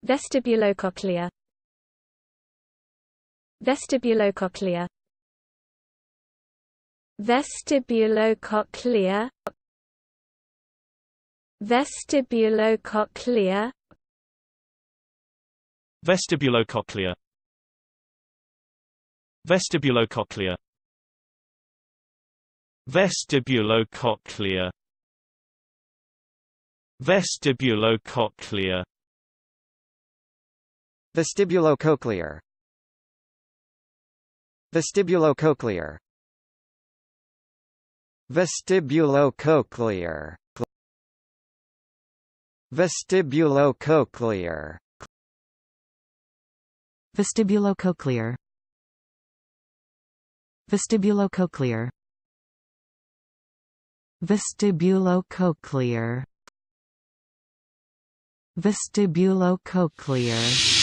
Vestibulocochlear. Vestibulocochlear. Vestibulocochlear. Vestibulocochlear. Vestibulocochlear. Vestibulocochlear. Vestibulocochlear. Vestibulocochlear. Vestibulocochlear. Vestibulocochlear. Vestibulocochlear. Vestibulocochlear. Vestibulocochlear. Vestibulocochlear. Vestibulocochlear. Vestibulocochlear.